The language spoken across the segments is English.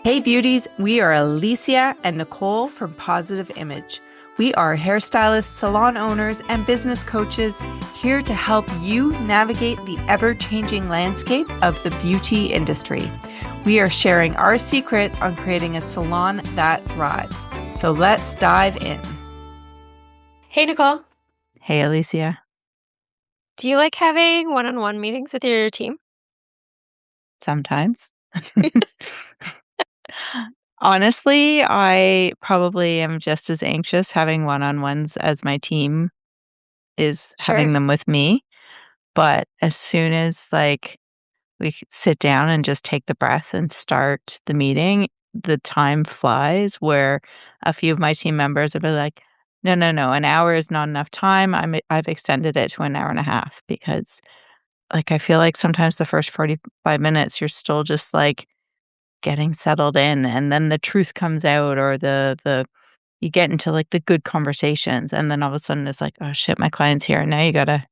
Hey beauties, we are Alicia and Nicole from Positive Image. We are hairstylists, salon owners, and business coaches here to help you navigate the ever-changing landscape of the beauty industry. We are sharing our secrets on creating a salon that thrives. So let's dive in. Hey, Nicole. Hey Alicia. Do you like having one-on-one meetings with your team? Sometimes. Honestly, I probably am just as anxious having one-on-ones as my team is Sure. having them with me. But as soon as we sit down and just take the breath and start the meeting, the time flies where a few of my team members will be like, no, no, no, an hour is not enough time. I've extended it to an hour and a half because I feel like sometimes the first 45 minutes you're still just getting settled in, and then the truth comes out, or the you get into the good conversations, and then all of a sudden it's like, oh shit, my client's here. And now you gotta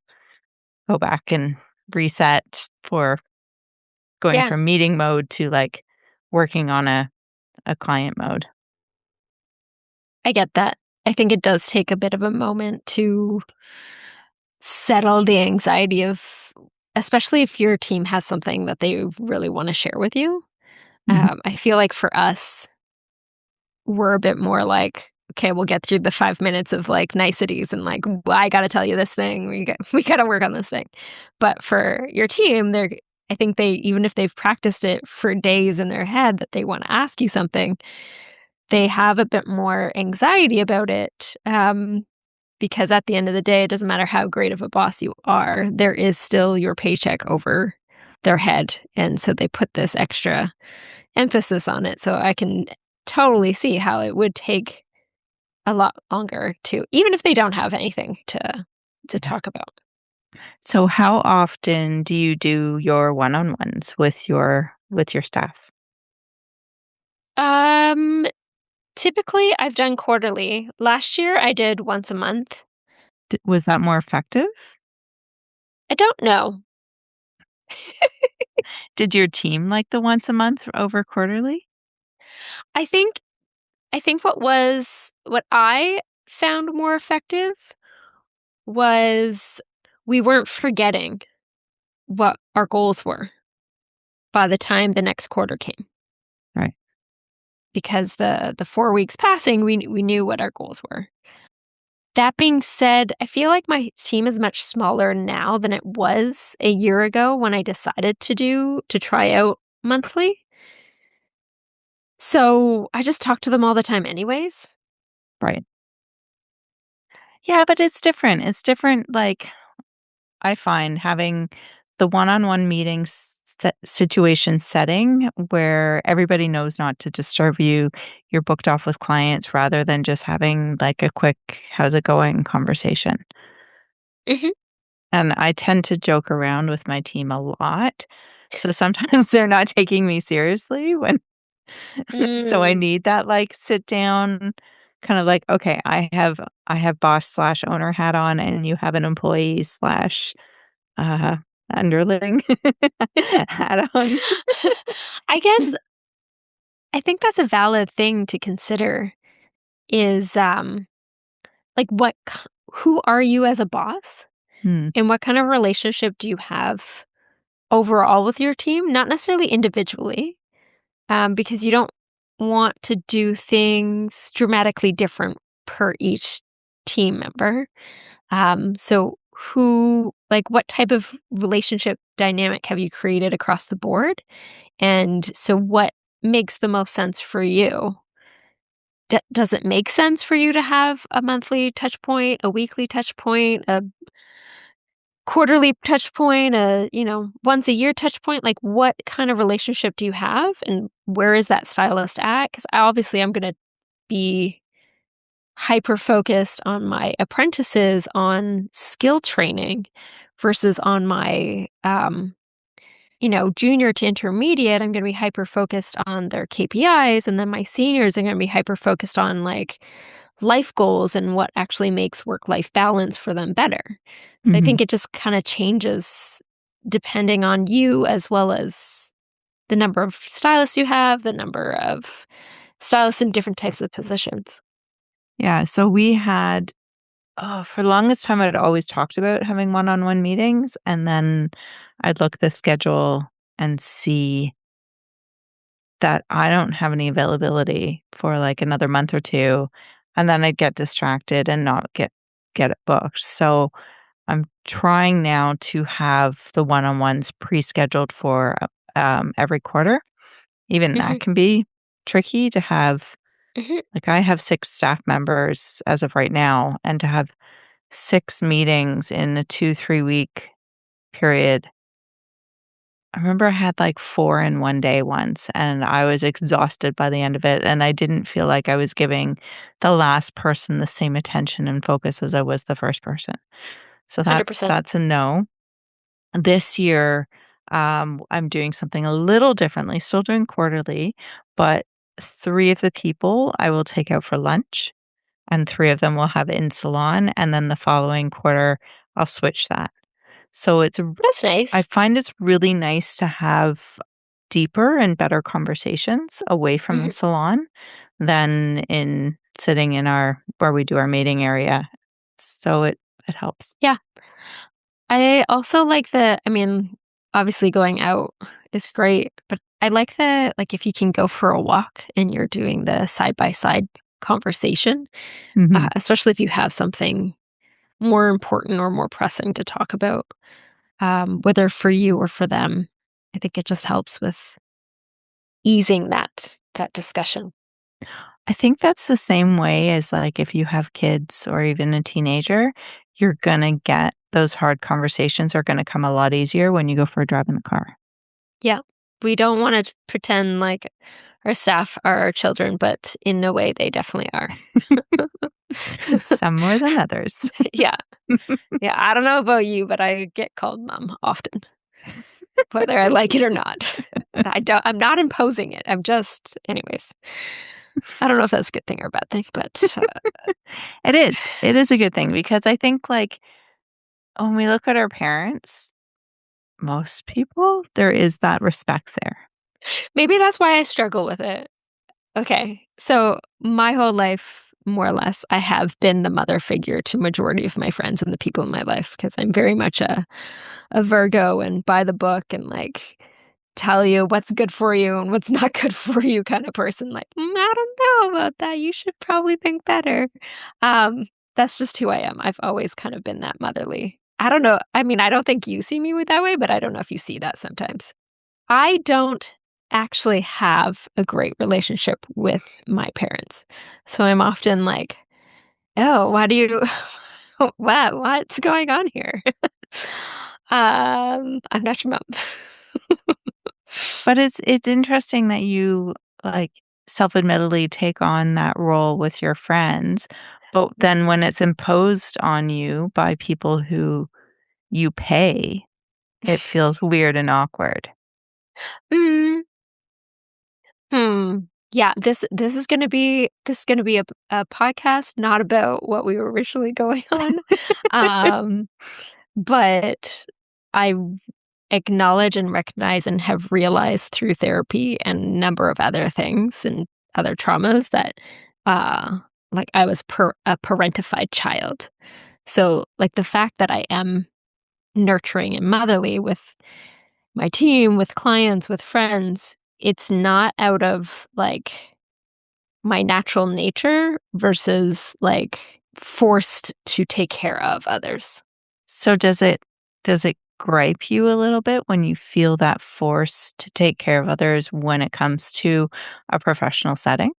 go back and reset for going Yeah, from meeting mode to working on a client mode. I get that. I think it does take a bit of a moment to settle the anxiety of, especially if your team has something that they really want to share with you. Mhm. I feel like for us, we're a bit more like, okay, we'll get through the 5 minutes of niceties and well, I got to tell you this thing. We got to work on this thing. But for your team, I think they, even if they've practiced it for days in their head that they want to ask you something, they have a bit more anxiety about it. Because at the end of the day, it doesn't matter how great of a boss you are, there is still your paycheck over their head. And so they put this extra emphasis on it. So I can totally see how it would take a lot longer to, even if they don't have anything to Yeah. talk about. So how often do you do your one-on-ones with your staff? Um, Typically I've done quarterly. Last year I did once a month. Was that more effective? I don't know. Did your team like the once a month over quarterly? I think what I found more effective was we weren't forgetting what our goals were by the time the next quarter came, Right. because the 4 weeks passing, we knew what our goals were. That being said, I feel like my team is much smaller now than it was a year ago when I decided to try out monthly. So I just talk to them all the time anyways. Right. Yeah, but it's different. It's different. I find having the one-on-one meetings situation setting where everybody knows not to disturb you. You're booked off with clients rather than just having a quick "how's it going" conversation. Mhm. And I tend to joke around with my team a lot. So sometimes they're not taking me seriously when so I Mm. need that sit down kind of okay, I have boss slash owner hat on and you have an employee slash uh underling hat on. I guess I think that's a valid thing to consider is, what k who are you as a boss, Hmm, and what kind of relationship do you have overall with your team? Not necessarily individually, because you don't want to do things dramatically different per each team member. So what type of relationship dynamic have you created across the board? And so what makes the most sense for you? Does it make sense for you to have a monthly touch point, a weekly touch point, a quarterly touch point, once a year touch point? Like, what kind of relationship do you have, and where is that stylist at? Because obviously I'm going to be hyper focused on my apprentices on skill training versus on my junior to intermediate. I'm going to be hyper focused on their KPIs, and then my seniors are going to be hyper focused on life goals and what actually makes work life balance for them better. So I mhm. think it just kind of changes depending on you as well as the number of stylists you have, the number of stylists in different types of positions. Yeah, so we had for the longest time, I'd always talked about having one-on-one meetings, and then I'd look at the schedule and see that I don't have any availability for, like, another month or 2, and then I'd get distracted and not get it booked. So, I'm trying now to have the one-on-ones pre-scheduled for, every quarter. Even that Mhm, can be tricky to have mhm. like, I have 6 staff members as of right now, and to have 6 meetings in a 2, 3-week period. I remember I had, like, 4 in one day once, and I was exhausted by the end of it, and I didn't feel like I was giving the last person the same attention and focus as I was the first person. So that's 100%. that's a no. This year, I'm doing something a little differently, still doing quarterly, but 3 of the people I will take out for lunch, and 3 of them will have in salon, and then the following quarter, I'll switch that. So That's I nice. find it's really nice to have deeper and better conversations away from the Mhm. salon than in sitting in our where we do our meeting area. So it helps. Yeah. I also like I mean, obviously going out is great, but I like like, if you can go for a walk and you're doing the side-by-side conversation, Mhm. especially if you have something more important or more pressing to talk about, whether for you or for them. I think it just helps with easing that discussion. I think that's the same way as, like, if you have kids or even a teenager, you're gonna get those hard conversations are gonna come a lot easier when you go for a drive in the car. Yeah. We don't wanna pretend like our staff are our children, but in a way, they definitely are. Some more than others. Yeah. Yeah, I don't know about you, but I get called mom often, whether I like it or not. I'm not imposing it, I'm just anyways. I don't know if that's a good thing or a bad thing, but, It is. It is a good thing because I think, like, when we look at our parents, most people, there is that respect there. maybe that's why I struggle with it. Okay, so my whole life, more or less, I have been the mother figure to majority of my friends and the people in my life because 'cause I'm very much a Virgo and by the book and, like, tell you what's good for you and what's not good for you kinda person, like, I don't know about that, you should probably think better." Um, that's just who I am. I've always kind of been that motherly. I don't know, I mean, I don't think you see me with that way, but I don't know if you see that sometimes. I don't actually have a great relationship with my parents, so I'm often like, "Oh, why do you what's going on here?" I'm not your mom. But it's interesting that you, like, self-admittedly take on that role with your friends, but then when it's imposed on you by people who you pay, it feels weird and awkward. Mm, hmm. Yeah, this is gonna be a podcast not about what we were originally going on. Um, but I acknowledge and recognize and have realized through therapy and a number of other things and other traumas that, uh, like, I was a parentified child. So, like, the fact that I am nurturing and motherly with my team, with clients, with friends, it's not out of, like, my natural nature versus, like, forced to take care of others. So does it gripe you a little bit when you feel that force to take care of others when it comes to a professional setting?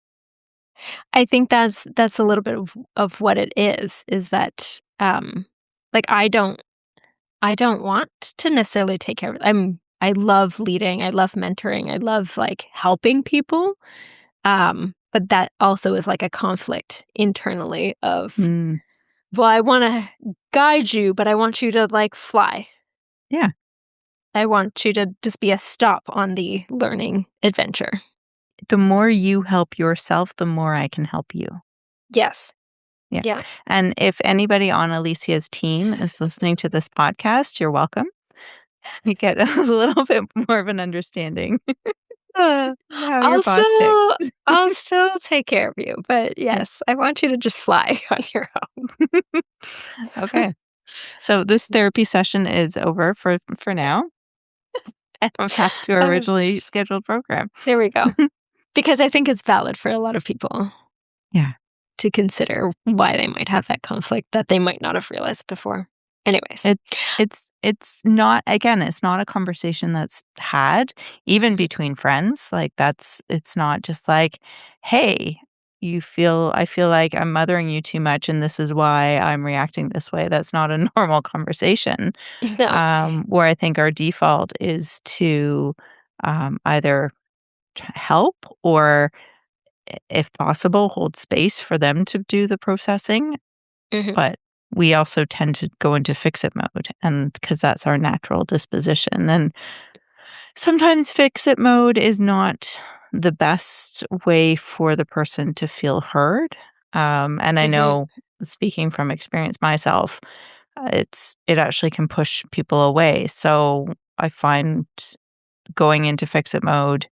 I think that's a little bit of what it is that, like, I don't want to necessarily take care of I love leading, I love mentoring, I love, like, helping people, but that also is, like, a conflict internally of, Mm, "Well, I wanna guide you, but I want you to, like, fly. yeah. I want you to just be a stop on the learning adventure." The more you help yourself, the more I can help you. Yes. Yeah. Yeah. And if anybody on Alicia's team is listening to this podcast, you're welcome. You get a little bit more of an understanding. How your I'll boss ticks. still I'll still take care of you, but Yeah. yes, I want you to just fly on your own. Okay. So this therapy session is over for now, and we're back to our Uh, originally scheduled program. there we go. Because I think it's valid for a lot of people Yeah. to consider why they might have that conflict that they might not have realized before. Anyways. It it's not, again, it's not a conversation that's had even Mhm. between friends, like, it's not just like, "Hey, I feel like I'm mothering you too much, and this is why I'm reacting this way." That's not a normal conversation, No. where I think our default is to, either help or, if possible, hold space for them to do the processing, Mhm. but we also tend to go into fix it mode, and because that's our natural disposition, and sometimes fix it mode is not the best way for the person to feel heard, and I Mhm. know, speaking from experience myself, it actually can push people away, so I find going into fix it mode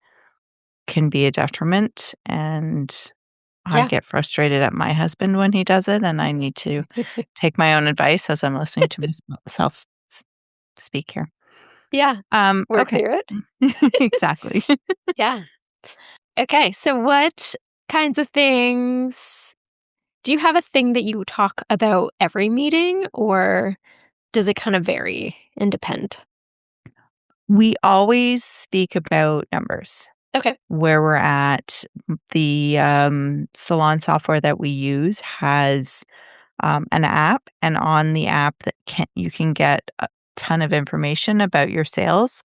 can be a detriment, and I Yeah. get frustrated at my husband when he does it, and I need to take my own advice as I'm listening to myself speak here. Yeah. Work Okay. through it. Exactly. Yeah. Okay, so what kinds of things do you have a thing that you talk about every meeting, or does it kind of vary and depend? We always speak about numbers, Okay. where we're at. The, Salon software that we use has, an app, and on the app that can you can get a ton of information about your sales,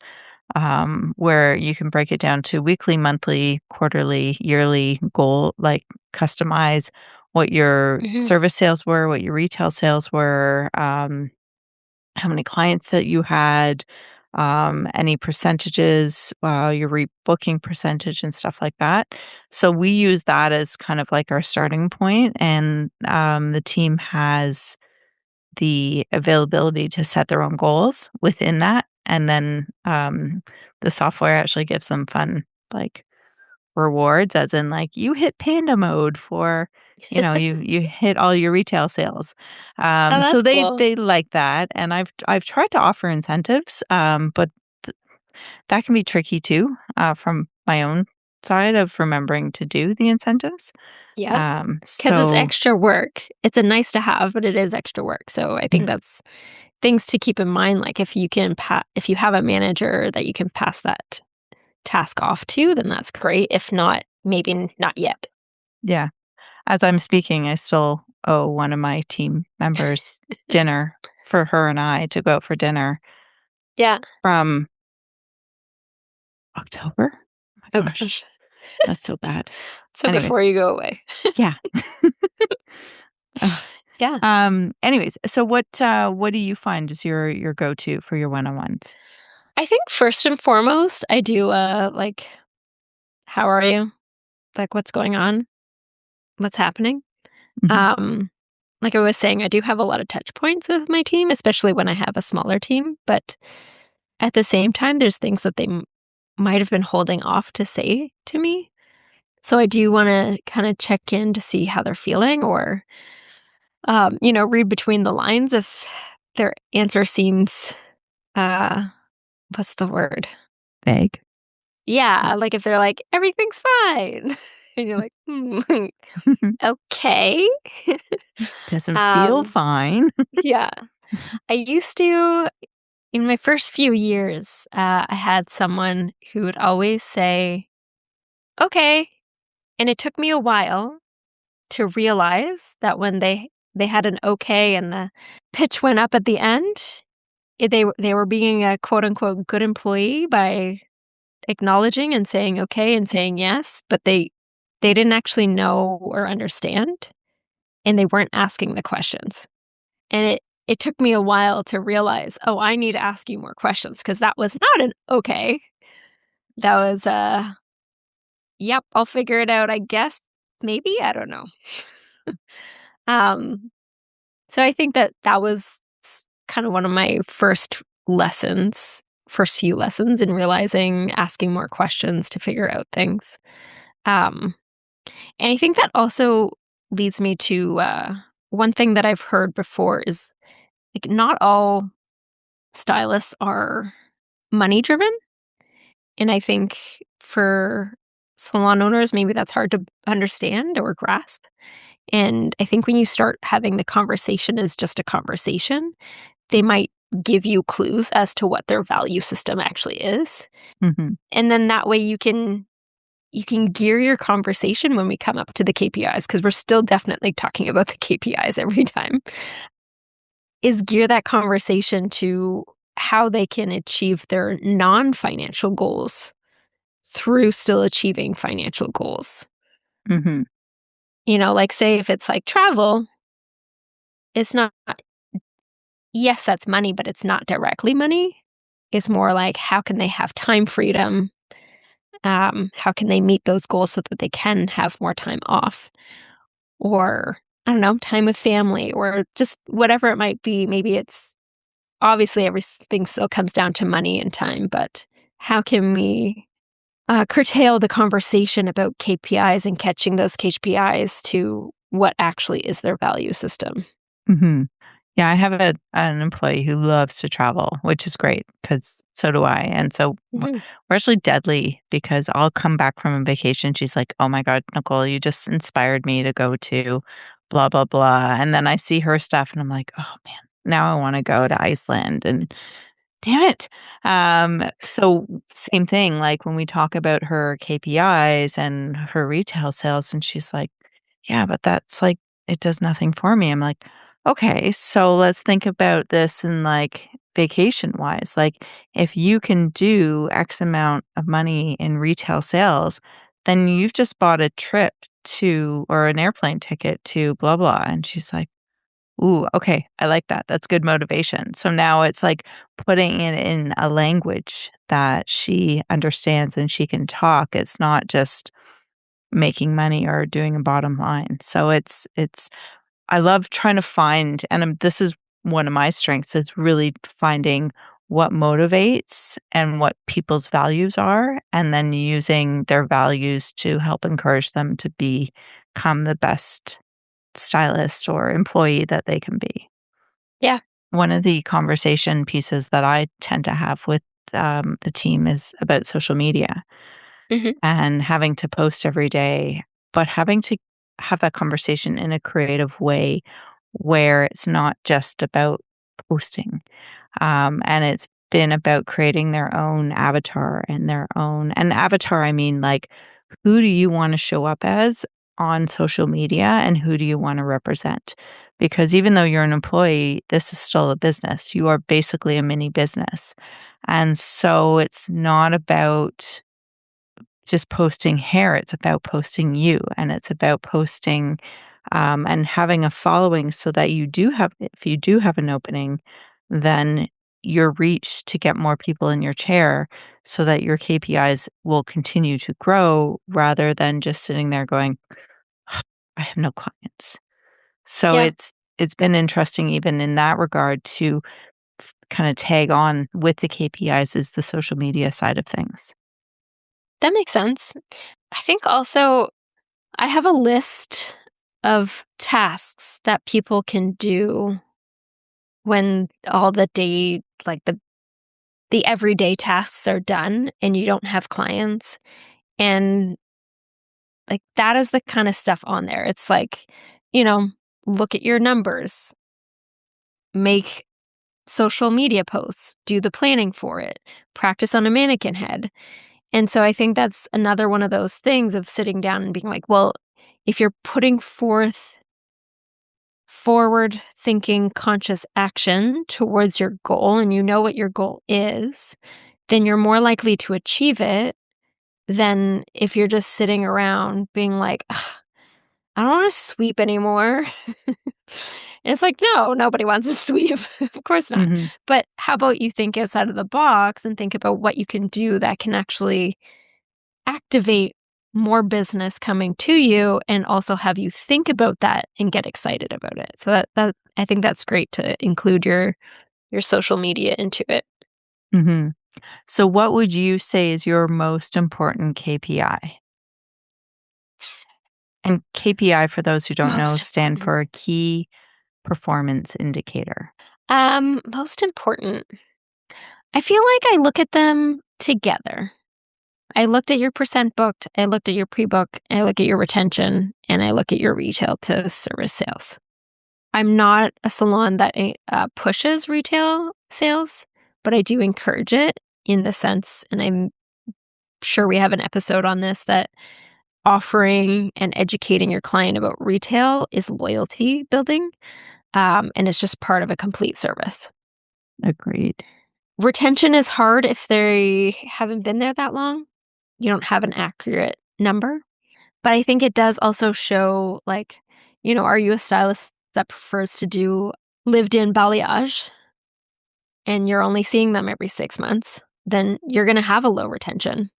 where you can break it down to weekly, monthly, quarterly, yearly goal, like customize what your Mhm. service sales were, what your retail sales were, how many clients that you had, any percentages, your rebooking percentage and stuff like that. So we use that as kind of like our starting point, and the team has the availability to set their own goals within that, and then, the software actually gives them fun, like, rewards, as in, like, you hit panda mode for, you hit all your retail sales. Oh, So that's cool. they like that, and I've tried to offer incentives, but th that can be tricky too, from my own side of remembering to do the incentives. Yeah, because it's So extra work. It's a nice to have, but it is extra work, so I think yeah, that's things to keep in mind, like, if you have a manager that you can pass that task off to, then that's great. If not, maybe not yet. yeah. As I'm speaking, I still owe one of my team members dinner for her and I to go out for dinner Yeah. from October? Oh my Oh gosh, gosh. that's so bad. So Anyways, before you go away. yeah. Ugh. Yeah. Anyways, so what do you find is your go-to for your one-on-ones? I think first and foremost, I do, like, "How are you?" Like, "What's going on? What's happening?" Mhm. Um, like I was saying, I do have a lot of touch points with my team, especially when I have a smaller team, but at the same time, there's things that they might have been holding off to say to me. So I do wanna kinda check in to see how they're feeling or, read between the lines if their answer seems, uh, what's the word? Vague. Yeah, like if they're like, "Everything's fine." And you're like, "Hmm, okay." Doesn't feel Um, fine. yeah. I used to in my first few years, I had someone who would always say, "Okay," and it took me a while to realize that when they had an okay and the pitch went up at the end, they were being a quote unquote good employee by acknowledging and saying okay and saying yes, but they didn't actually know or understand and they weren't asking the questions. And it took me a while to realize, "Oh, I need to ask you more questions," because that was not an okay. That was "Yep, I'll figure it out, I guess, maybe, I don't know." Um, so I think that that was kind of one of my first lessons first few lessons and realizing, asking more questions to figure out things. Um, and I think that also leads me to one thing that I've heard before is like not all stylists are money driven. And I think for salon owners, maybe that's hard to understand or grasp. And I think when you start having the conversation as just a conversation, they might give you clues as to what their value system actually is. Mhm. And then that way you can gear your conversation when we come up to the KPIs, because we're still definitely talking about the KPIs every time, is gear that conversation to how they can achieve their non-financial goals through still achieving financial goals. Mhm. Like say if it's like travel, it's not, yes, that's money, but it's not directly money. It's more like how can they have time freedom? How can they meet those goals so that they can have more time off? Or I don't know, time with family or just whatever it might be. Maybe it's obviously everything still comes down to money and time, but how can we curtail the conversation about KPIs and catching those KPIs to what actually is their value system? Mhm. Yeah, I have an employee who loves to travel, which is great because so do I, and so Mhm. we're actually deadly because I'll come back from a vacation, she's like, "Oh my god, Nicole, you just inspired me to go to blah, blah, blah," and then I see her stuff and I'm like, "Oh man, now I wanna go to Iceland," and damn it. So same thing, like when we talk about her KPIs and her retail sales, and she's like, "Yeah, but that's like, it does nothing for me." I'm like, "Okay, so let's think about this in like vacation wise. Like if you can do X amount of money in retail sales, then you've just bought a trip to or an airplane ticket to blah blah." And she's like, "Ooh, okay, I like that. That's good motivation." So now it's like putting it in a language that she understands and she can talk. It's not just making money or doing a bottom line. So it's I love trying to find and this is one of my strengths is really finding what motivates and what people's values are and then using their values to help encourage them to become the best stylist or employee that they can be. Yeah. One of the conversation pieces that I tend to have with, the team is about social media Mhm. and having to post every day, but having to have that conversation in a creative way where it's not just about posting. And it's been about creating their own avatar and their own and avatar, I mean, like, who do you wanna show up as on social media and who do you wanna represent? Because even though you're an employee, this is still a business. You are basically a mini business. And so it's not about just posting hair, it's about posting you, and it's about posting, and having a following so that you do have if you do have an opening, then your reach to get more people in your chair so that your KPIs will continue to grow rather than just sitting there going, "I have no clients." So Yeah, it's been interesting even in that regard to kinda tag on with the KPIs is the social media side of things. that makes sense. I think also I have a list of tasks that people can do when all the day like the everyday tasks are done and you don't have clients, and like that is the kind of stuff on there. It's like, you know, look at your numbers, make social media posts, do the planning for it, practice on a mannequin head. And so I think that's another one of those things of sitting down and being like, well, if you're putting forth forward thinking conscious action towards your goal and you know what your goal is, then you're more likely to achieve it than if you're just sitting around being like, "Ugh, I don't want to sweep anymore." And it's like, no, nobody wants to sweep. Of course not. Mhm. But how about you think outside of the box and think about what you can do that can actually activate more business coming to you and also have you think about that and get excited about it. So that I think that's great to include your social media into it. Mhm. So what would you say is your most important KPI? And KPI, for those who don't know, Most stand important. for a key performance indicator. Most important. I feel like I look at them together. I looked at your percent booked, I looked at your pre-book, I look at your retention, and I look at your retail to service sales. I'm not a salon that pushes retail sales, but I do encourage it in the sense, and I'm sure we have an episode on this, that offering and educating your client about retail is loyalty building, and it's just part of a complete service. Agreed. Retention is hard if they haven't been there that long. You don't have an accurate number. But I think it does also show, like, are you a stylist that prefers to do lived in balayage and you're only seeing them every 6 months? Then you're gonna have a low retention.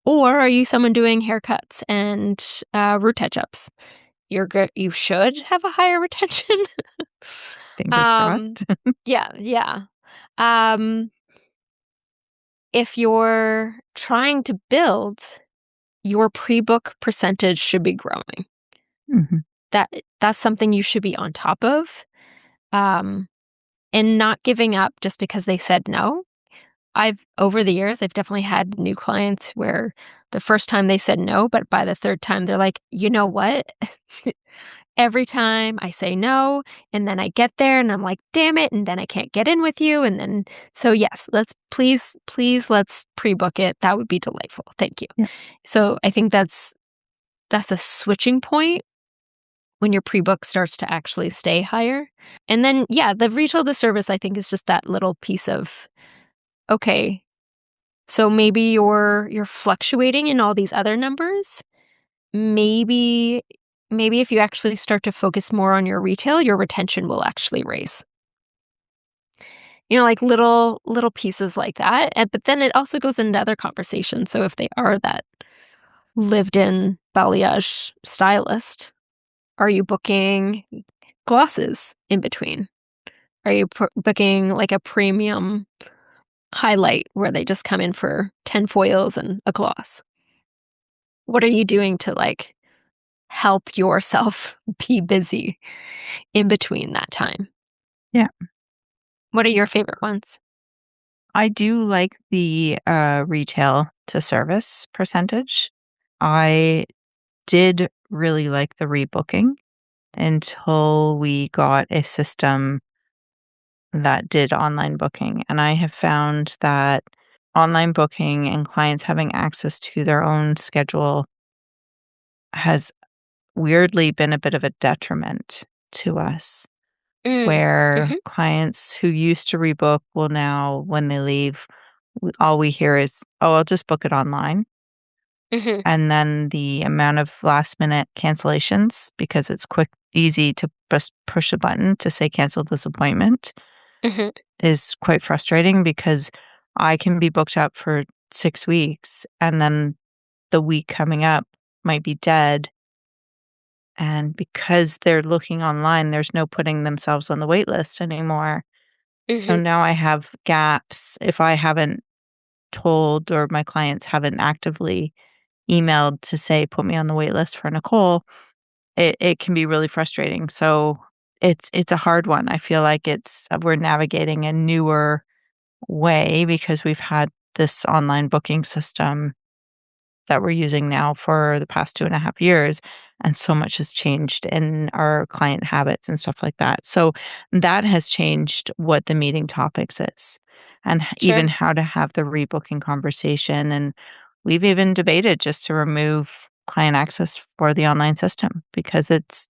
Or are you someone doing haircuts and, root touch-ups? You should have a higher retention. Fingers Um, crossed. yeah, yeah. Um, if you're trying to build, your pre-book percentage should be growing. Mhm. That that's something you should be on top of, um, and not giving up just because they said no. Over the years, I've definitely had new clients where the first time they said no, but by the third time, they're like, "You know what? Every time I say no, and then I get there and I'm like, 'Damn it,' and then I can't get in with you," and then so yes, let's please, let's pre-book it. That would be delightful. Thank you. Yeah. So I think that's a switching point when your pre-book starts to actually stay higher. And then, yeah, the retail to service, I think, is just that little piece of, okay, so maybe you're fluctuating in all these other numbers. Maybe maybe if you actually start to focus more on your retail, your retention will actually raise. Like little pieces like that. But then it also goes into other conversations. So if they are that lived in balayage stylist, are you booking glosses in between? Are you booking like a premium highlight where they just come in for 10 foils and a gloss? What are you doing to like help yourself be busy in between that time? Yeah. What are your favorite ones? I do like the, retail to service percentage. I did really like the rebooking until we got a system that did online booking, and I have found that online booking and clients having access to their own schedule has weirdly been a bit of a detriment to us, Mm. where Mhm. clients who used to rebook will now, when they leave, all we hear is, "Oh, I'll just book it online." Mhm. And then the amount of last minute cancellations, because it's quick, easy to just push a button to say cancel this appointment, Mhm. is quite frustrating because I can be booked up for 6 weeks and then the week coming up might be dead. And because they're looking online, there's no putting themselves on the wait list anymore. So Mhm. now I have gaps if I haven't told or my clients haven't actively emailed to say, "Put me on the wait list for Nicole." It can be really frustrating. So it's a hard one. I feel like we're navigating a newer way because we've had this online booking system that we're using now for the past 2.5 years, and so much has changed in our client habits and stuff like that. So that has changed what the meeting topics is and even Sure. how to have the rebooking conversation, and we've even debated just to remove client access for the online system because it's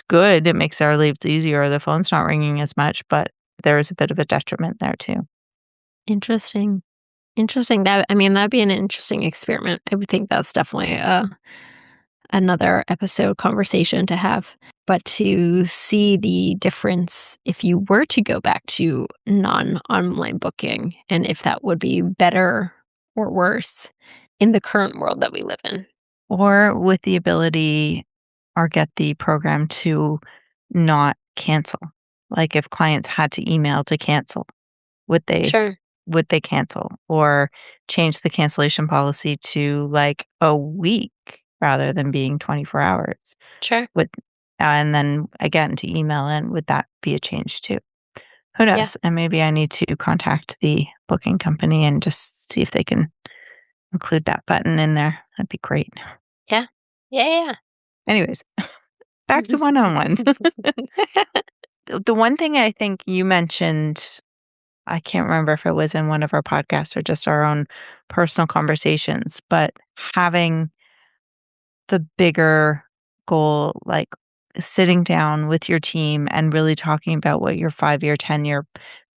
good, it makes our lives easier, the phone's not ringing as much, but there is a bit of a detriment there too. Interesting. Interesting. That'd be an interesting experiment. I would think that's definitely another episode conversation to have. But to see the difference if you were to go back to non-online booking and if that would be better or worse in the current world that we live in. Or with the ability or get the program to not cancel. Like if clients had to email to cancel, would they Sure. would they cancel or change the cancellation policy to like a week rather than being 24 hours? Sure. Would and then again to email in, would that be a change too? Who Yeah. knows? And maybe I need to contact the booking company and just see if they can include that button in there. That'd be great. Yeah. Yeah. Anyways, back to Yeah. one-on-ones. The one thing I think you mentioned, I can't remember if it was in one of our podcasts or just our own personal conversations, but having the bigger goal, like sitting down with your team and really talking about what your 5-year, 10-year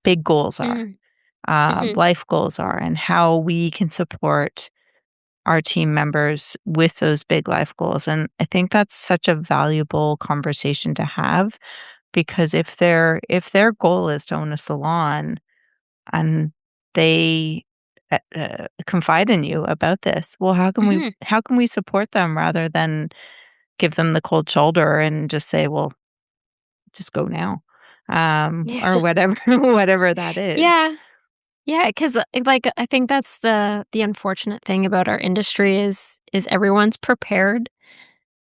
big goals are, Mm. Mhm. life goals are, and how we can support our team members with those big life goals. And I think that's such a valuable conversation to have because if their goal is to own a salon and they confide in you about this, well, Mhm. how can we support them rather than give them the cold shoulder and just say, well, just go now, or Yeah. whatever whatever that is. Yeah. Yeah, because like, I think that's the unfortunate thing about our industry is everyone's prepared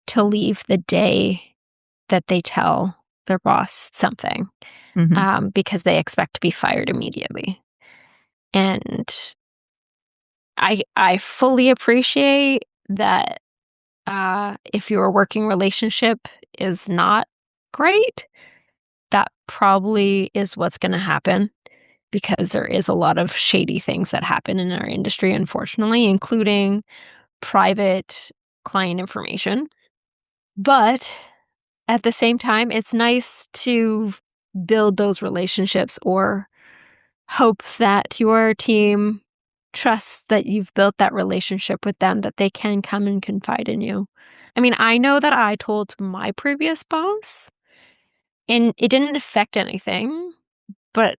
to leave the day that they tell their boss something, Hmm. because they expect to be fired immediately. And I fully appreciate that, if your working relationship is not great, that probably is what's gonna happen because there is a lot of shady things that happen in our industry, unfortunately, including private client information. But at the same time, it's nice to build those relationships or hope that your team trusts that you've built that relationship with them, that they can come and confide in you. I mean, I know that I told my previous boss and it didn't affect anything, but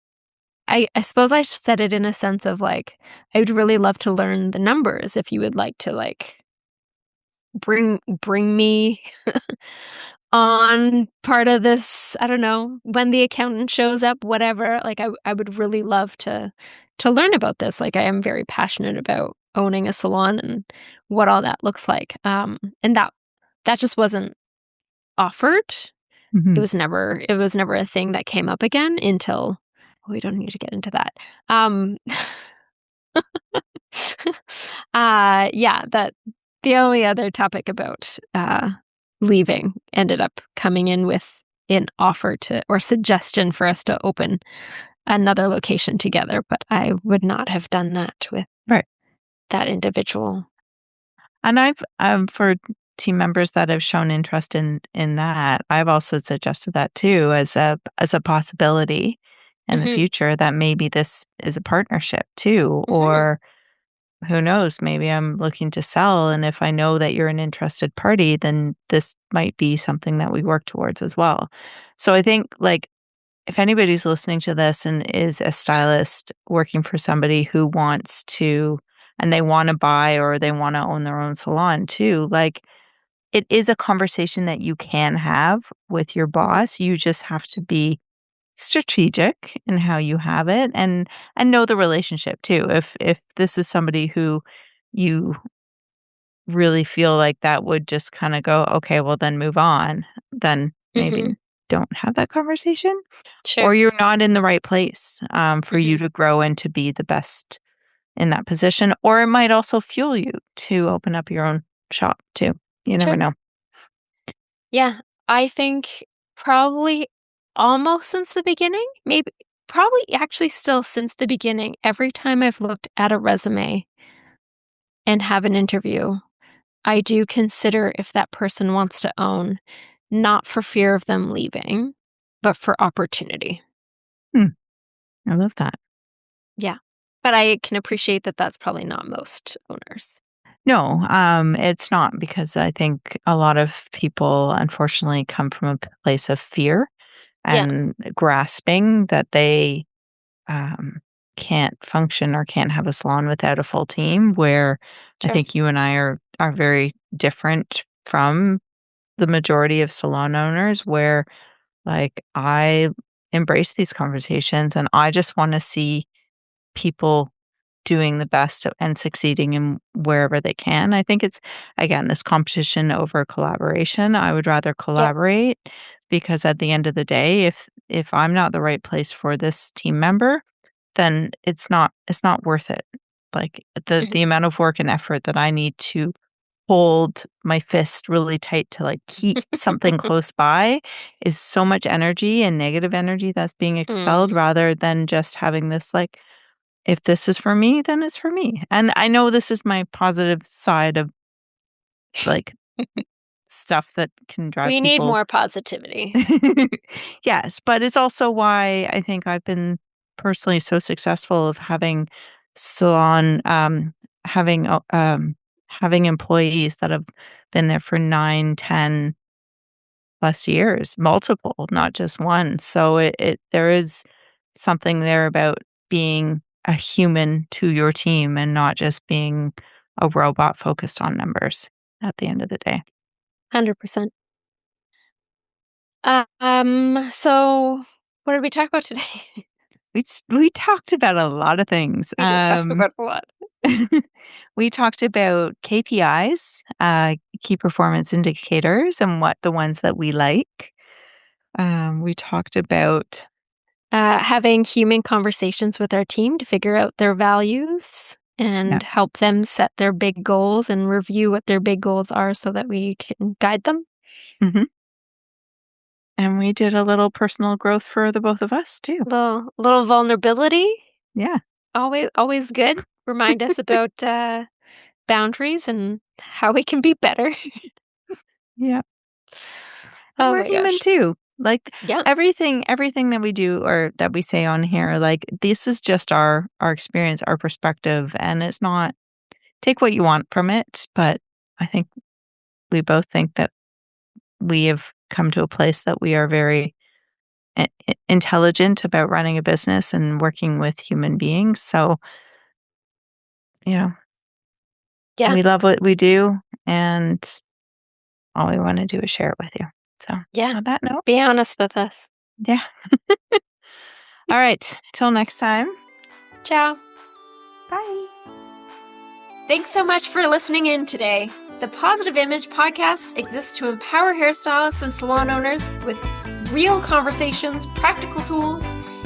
I suppose I said it in a sense of like, I would really love to learn the numbers if you would like to like bring me on part of this, I don't know, when the accountant shows up, whatever, like, I would really love to learn about this, like, I am very passionate about owning a salon and what all that looks like, and that just wasn't offered. Hmm. It was never a thing that came up again until we don't need to get into that. Um, yeah, that the only other topic about, leaving ended up coming in with an offer to or suggestion for us to open another location together, but I would not have done that with Right. that individual. And I've for team members that have shown interest in that, I've also suggested that too as a possibility in the Mhm, future that maybe this is a partnership too, mhm, or who knows, maybe I'm looking to sell, and if I know that you're an interested party, then this might be something that we work towards as well. So I think, like, if anybody's listening to this and is a stylist working for somebody who wants to and they wanna buy or they wanna own their own salon too, like, it is a conversation that you can have with your mhm, boss. You just have to be strategic in how you have it and know the relationship too. If this is somebody who you really feel like that would just kinda go, "Okay, well, then move on," then maybe mhm, don't have that conversation, sure, or you're not in the right place, for you mhm, to grow and to be the best in that position, or it might also fuel you to open up your own shop too. You never sure. know. Yeah, I think probably almost since the beginning, maybe probably actually still since the beginning, every time I've looked at a resume and have an interview, I do consider if that person wants to own, not for fear of them leaving, but for opportunity. Hmm, I love that. Yeah. But I can appreciate that that's probably not most owners. No, it's not because I think a lot of people unfortunately come from a place of fear Yeah, and grasping that they um, can't function or can't have a salon without a full team. Where I sure. think you and I are very different from the majority of salon owners. Where like I embrace these conversations and I just want to see people doing the best and succeeding in wherever they can. I think it's, again, this competition over collaboration. I would rather Yep. collaborate because at the end of the day, if I'm not the right place for this team member, then it's not worth it. Like the amount of work and effort that I need to hold my fist really tight to like keep something close by is so much energy and negative energy that's being expelled Mm. rather than just having this like, if this is for me, then it's for me. And I know this is my positive side of like stuff that can drive We need people. more positivity. Yes, but it's also why I think I've been personally so successful of having Salon, having employees that have been there for 9, 10 plus years, multiple, not just one. So it there is something there about being a human to your team and not just being a robot focused on numbers at the end of the day. 100%. So what did we talk about today? We talked about a lot of things. We did talk about a lot. We talked about KPIs, key performance indicators, and what the ones that we like. We talked about Having human conversations with our team to figure out their values yeah, and help them set their big goals and review what their big goals are so that we can guide them. mhm, and we did a little personal growth for the both of us too. Little vulnerability, Yeah, always good. Remind us about boundaries and how we can be better. yeah, and Oh we're my human gosh. too. Like Yeah. everything that we do or that we say on here, like this is just our experience, our perspective, and it's not take what you want from it. But I think we both think that we have come to a place that we are very intelligent about running a business and working with human beings. So, you know, Yeah. we love what we do and all we want to do is share it with you. So, Yeah. on that note, Be honest with us. yeah. All right. Till next time. Ciao. Bye. Thanks so much for listening in today. The Positive Image podcast exists to empower hairstylists and salon owners with real conversations, practical tools,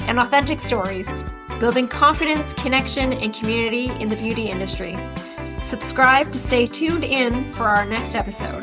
and authentic stories, building confidence, connection, and community in the beauty industry. Subscribe to stay tuned in for our next episode.